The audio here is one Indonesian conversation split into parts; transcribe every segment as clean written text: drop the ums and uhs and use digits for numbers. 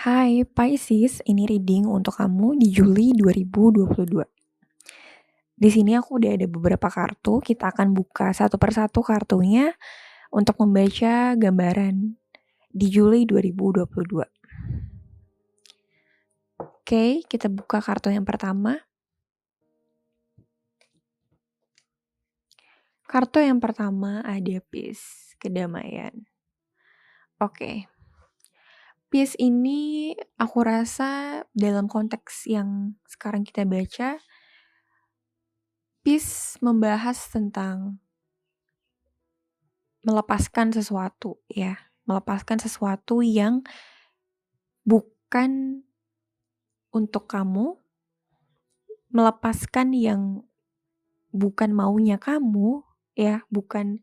Hai Pisces, ini reading untuk kamu di Juli 2022. Di sini aku udah ada beberapa kartu, kita akan buka satu persatu kartunya untuk membaca gambaran di Juli 2022. Oke, kita buka kartu yang pertama. Kartu yang pertama ada Peace, kedamaian. Oke. Peace ini aku rasa dalam konteks yang sekarang kita baca, Peace membahas tentang melepaskan sesuatu ya. Melepaskan sesuatu yang bukan untuk kamu, melepaskan yang bukan maunya kamu ya, bukan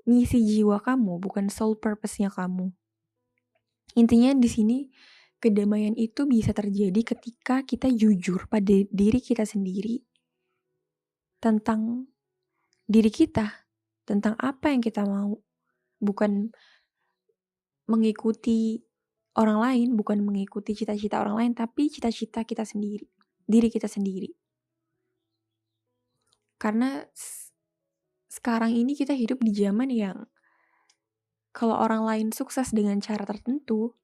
misi jiwa kamu, bukan soul purpose-nya kamu. Intinya di sini kedamaian itu bisa terjadi ketika kita jujur pada diri kita sendiri tentang diri kita, tentang apa yang kita mau, bukan mengikuti orang lain, bukan mengikuti cita-cita orang lain, tapi cita-cita kita sendiri, diri kita sendiri. Karena sekarang ini kita hidup di zaman yang kalau orang lain sukses dengan cara tertentu,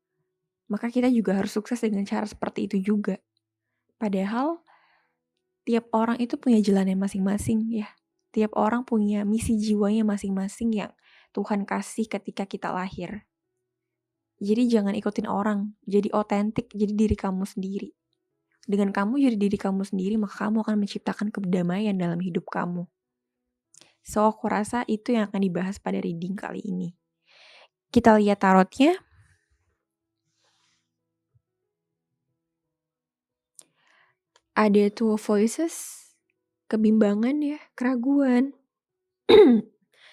maka kita juga harus sukses dengan cara seperti itu juga. Padahal tiap orang itu punya jalannya masing-masing ya. Tiap orang punya misi jiwanya masing-masing yang Tuhan kasih ketika kita lahir. Jadi jangan ikutin orang, jadi otentik, jadi diri kamu sendiri. Dengan kamu jadi diri kamu sendiri, maka kamu akan menciptakan kedamaian dalam hidup kamu. So, aku rasa itu yang akan dibahas pada reading kali ini. Kita lihat tarotnya. Ada two voices, kebimbangan ya, keraguan.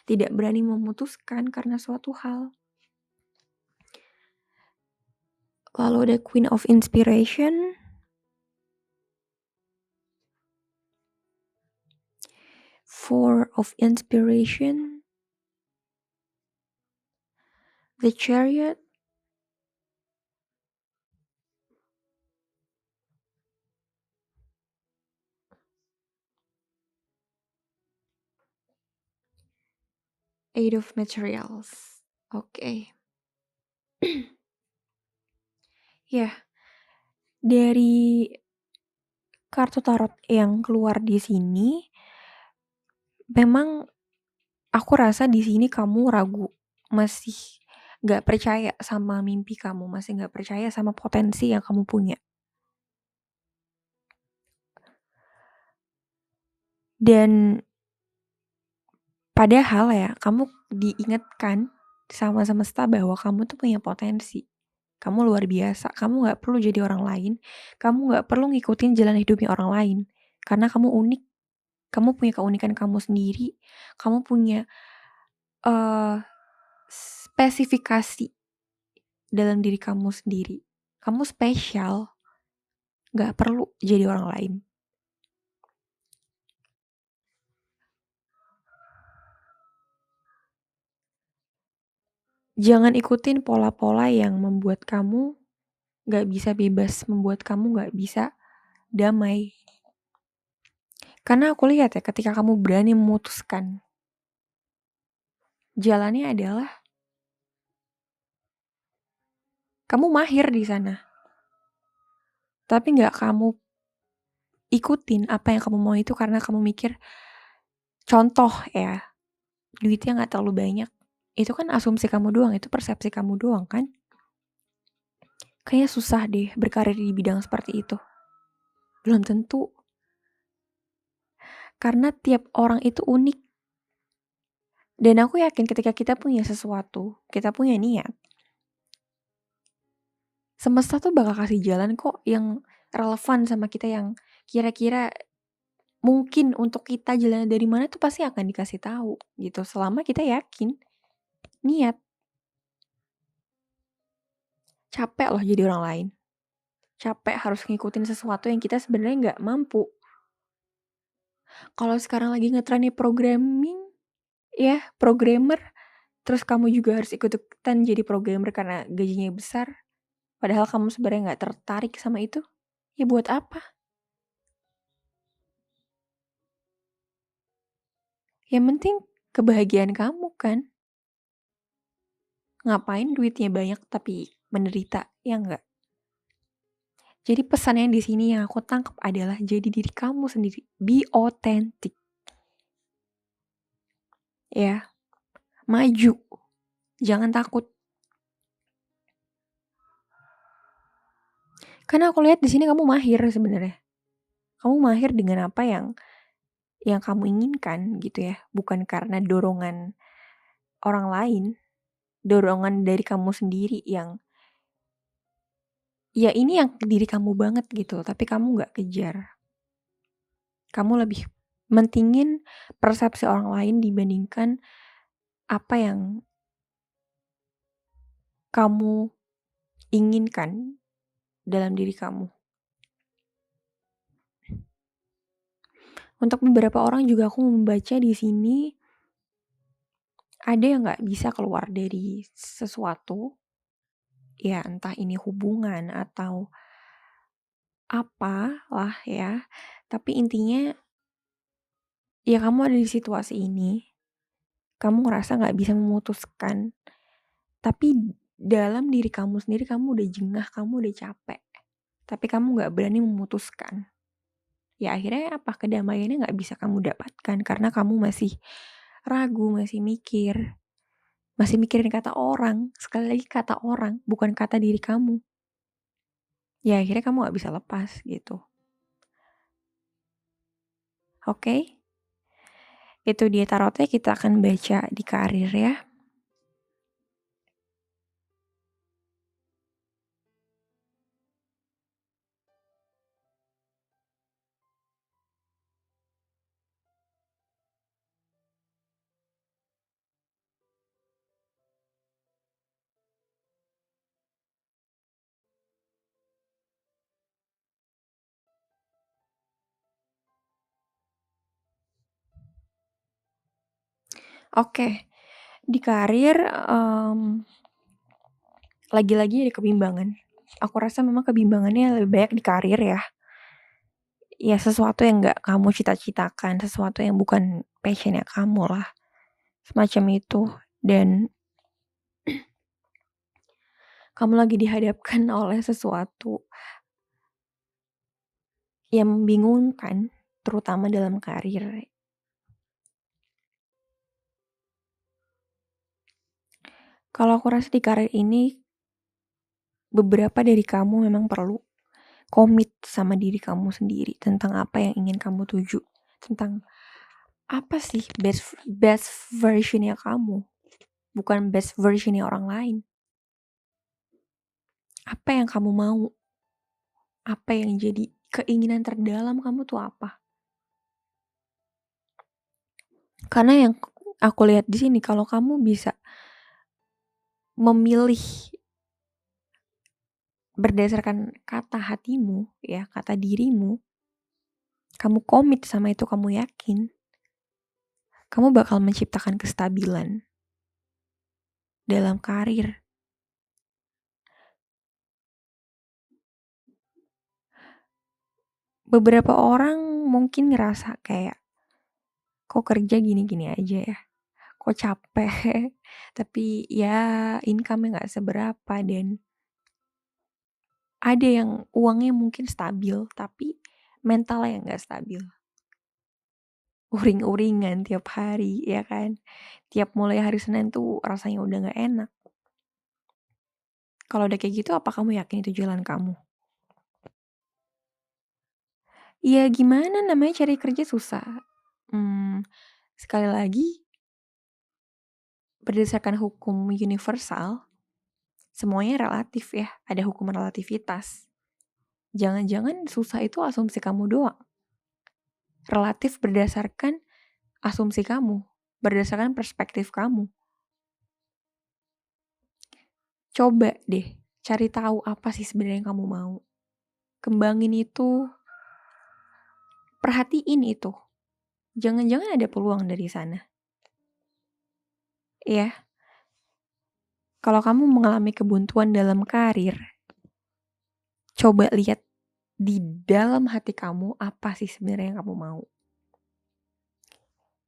Tidak berani memutuskan karena suatu hal. Lalu ada Queen of Inspiration. Four of Inspiration. The Chariot. Eight of Materials. Oke. Ya, dari kartu tarot yang keluar di sini, memang aku rasa di sini kamu ragu, masih gak percaya sama mimpi kamu, masih gak percaya sama potensi yang kamu punya. Dan padahal ya, kamu diingatkan sama semesta bahwa kamu tuh punya potensi. Kamu luar biasa, kamu gak perlu jadi orang lain, kamu gak perlu ngikutin jalan hidupnya orang lain. Karena kamu unik, kamu punya keunikan kamu sendiri, kamu punya spesifikasi dalam diri kamu sendiri. Kamu spesial, gak perlu jadi orang lain. Jangan ikutin pola-pola yang membuat kamu gak bisa bebas, membuat kamu gak bisa damai. Karena aku lihat ya, ketika kamu berani memutuskan, jalannya adalah kamu mahir di sana. Tapi gak kamu ikutin apa yang kamu mau itu karena kamu mikir, contoh ya, duitnya gak terlalu banyak. Itu kan asumsi kamu doang, itu persepsi kamu doang kan. Kayaknya susah deh berkarir di bidang seperti itu. Belum tentu. Karena tiap orang itu unik. Dan aku yakin ketika kita punya sesuatu, kita punya niat, semesta tuh bakal kasih jalan kok yang relevan sama kita, yang kira-kira mungkin untuk kita jalan dari mana tuh pasti akan dikasih tahu gitu. Selama kita yakin, niat. Capek loh jadi orang lain. Capek harus ngikutin sesuatu yang kita sebenarnya nggak mampu. Kalau sekarang lagi ngetrennya programming, ya programmer, terus kamu juga harus ikut-ikutan jadi programmer karena gajinya besar. padahal kamu sebenarnya nggak tertarik sama itu, ya buat apa? Yang penting kebahagiaan kamu kan. Ngapain duitnya banyak tapi menderita, ya enggak? Jadi pesan yang di sini yang aku tangkap adalah jadi diri kamu sendiri, be authentic, ya, maju, jangan takut. Karena aku lihat di sini kamu mahir sebenarnya. Kamu mahir dengan apa yang kamu inginkan gitu ya, bukan karena dorongan orang lain, dorongan dari kamu sendiri yang ya ini yang diri kamu banget gitu, tapi kamu nggak kejar. Kamu lebih mentingin persepsi orang lain dibandingkan apa yang kamu inginkan dalam diri kamu. Untuk beberapa orang juga aku membaca di sini ada yang nggak bisa keluar dari sesuatu, ya entah ini hubungan atau apalah ya. Tapi intinya ya kamu ada di situasi ini, kamu ngerasa nggak bisa memutuskan, tapi dalam diri kamu sendiri kamu udah jengah, kamu udah capek, tapi kamu nggak berani memutuskan. Ya akhirnya apa? Kedamaiannya nggak bisa kamu dapatkan karena kamu masih ragu, masih mikirin kata orang, sekali lagi kata orang, bukan kata diri kamu. Ya akhirnya kamu nggak bisa lepas gitu. Oke? Itu dia tarotnya, kita akan baca di karir ya. Oke, di karir lagi-lagi ada kebimbangan. Aku rasa memang kebimbangannya lebih banyak di karir ya. Ya sesuatu yang nggak kamu cita-citakan, sesuatu yang bukan passionnya kamu lah. Semacam itu. Dan kamu lagi dihadapkan oleh sesuatu yang membingungkan, terutama dalam karir. Kalau aku rasa di karir ini, beberapa dari kamu memang perlu komit sama diri kamu sendiri tentang apa yang ingin kamu tuju, tentang apa sih best versionnya kamu, bukan best versionnya orang lain. Apa yang kamu mau, apa yang jadi keinginan terdalam kamu tuh apa? Karena yang aku lihat di sini, kalau kamu bisa memilih berdasarkan kata hatimu, ya, kata dirimu, kamu komit sama itu, kamu yakin, kamu bakal menciptakan kestabilan dalam karir. Beberapa orang mungkin ngerasa kayak, kok kerja gini-gini aja ya, kok capek, tapi ya income-nya gak seberapa, dan ada yang uangnya mungkin stabil, tapi mentalnya yang gak stabil. Uring-uringan tiap hari, ya kan? Tiap mulai hari Senin tuh rasanya udah gak enak. Kalau udah kayak gitu, apa kamu yakin itu jalan kamu? Ya gimana, namanya cari kerja susah. Sekali lagi, berdasarkan hukum universal, semuanya relatif ya, ada hukuman relativitas. Jangan-jangan susah itu asumsi kamu doang. Relatif berdasarkan asumsi kamu, berdasarkan perspektif kamu. Coba deh cari tahu apa sih sebenarnya yang kamu mau. Kembangin itu, perhatiin itu. Jangan-jangan ada peluang dari sana. Ya, kalau kamu mengalami kebuntuan dalam karir, Coba lihat di dalam hati kamu apa sih sebenarnya yang kamu mau.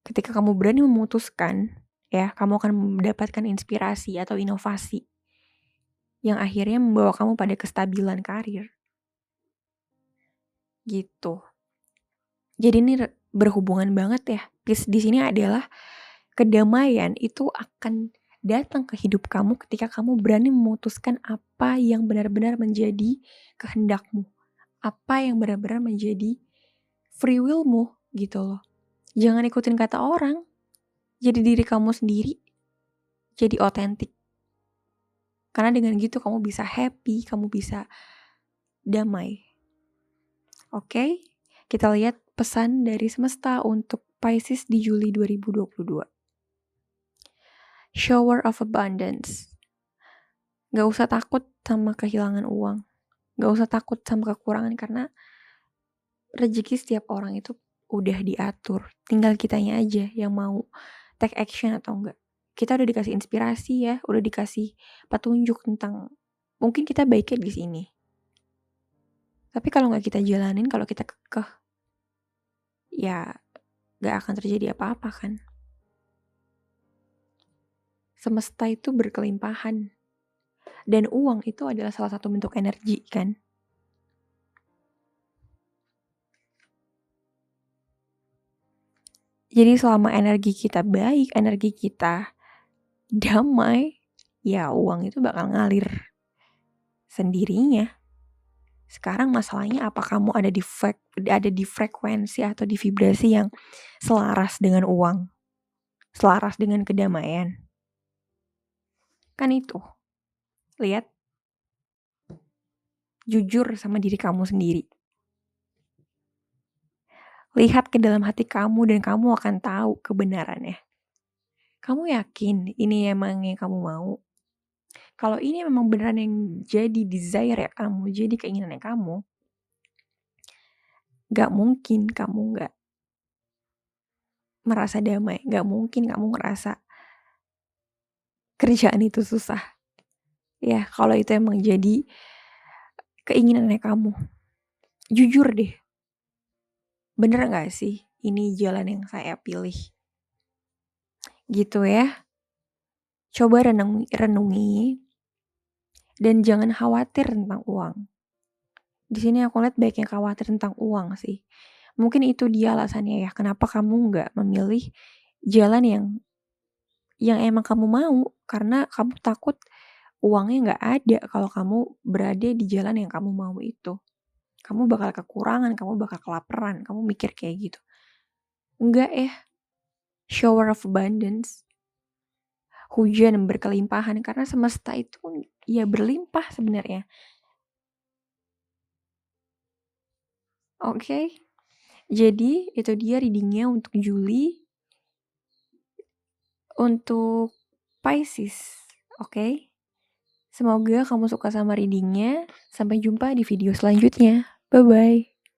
Ketika kamu berani memutuskan, ya, kamu akan mendapatkan inspirasi atau inovasi yang akhirnya membawa kamu pada kestabilan karir. Gitu. Jadi ini berhubungan banget ya. Di sini adalah kedamaian itu akan datang ke hidup kamu ketika kamu berani memutuskan apa yang benar-benar menjadi kehendakmu. Apa yang benar-benar menjadi free willmu gitu loh. Jangan ikutin kata orang. Jadi diri kamu sendiri. Jadi otentik. Karena dengan gitu kamu bisa happy, kamu bisa damai. Oke? Kita lihat pesan dari semesta untuk Pisces di Juli 2022. Shower of abundance. Gak usah takut sama kehilangan uang. Gak usah takut sama kekurangan karena rezeki setiap orang itu udah diatur. Tinggal kitanya aja yang mau take action atau enggak. Kita udah dikasih inspirasi ya, udah dikasih petunjuk tentang mungkin kita baiknya di sini. Tapi kalau nggak kita jalanin, kalau kita kekeh, ya nggak akan terjadi apa-apa kan. Semesta itu berkelimpahan. Dan uang itu adalah salah satu bentuk energi kan. Jadi selama energi kita baik, energi kita damai, ya uang itu bakal ngalir sendirinya. Sekarang masalahnya apa kamu ada di frekuensi atau di vibrasi yang selaras dengan uang, selaras dengan kedamaian. Kan itu. Lihat. Jujur sama diri kamu sendiri. Lihat ke dalam hati kamu dan kamu akan tahu kebenarannya. Kamu yakin ini emang yang kamu mau? Kalau ini memang beneran yang jadi desire ya kamu, jadi keinginannya kamu, gak mungkin kamu gak merasa damai. Gak mungkin kamu ngerasa kerjaan itu susah. Ya, kalau itu emang jadi keinginannya kamu. Jujur deh. Bener gak sih ini jalan yang saya pilih? Gitu ya. Coba renungi dan jangan khawatir tentang uang. Di sini aku lihat banyak yang khawatir tentang uang sih. Mungkin itu dia alasannya ya, kenapa kamu nggak memilih jalan yang emang kamu mau, karena kamu takut uangnya nggak ada kalau kamu berada di jalan yang kamu mau itu. Kamu bakal kekurangan, kamu bakal kelaparan, kamu mikir kayak gitu. Enggak ya, shower of abundance. Hujan berkelimpahan karena semesta itu ya berlimpah sebenarnya. Oke. Jadi itu dia readingnya untuk Juli. Untuk Pisces. Oke. Semoga kamu suka sama readingnya. Sampai jumpa di video selanjutnya. Bye-bye.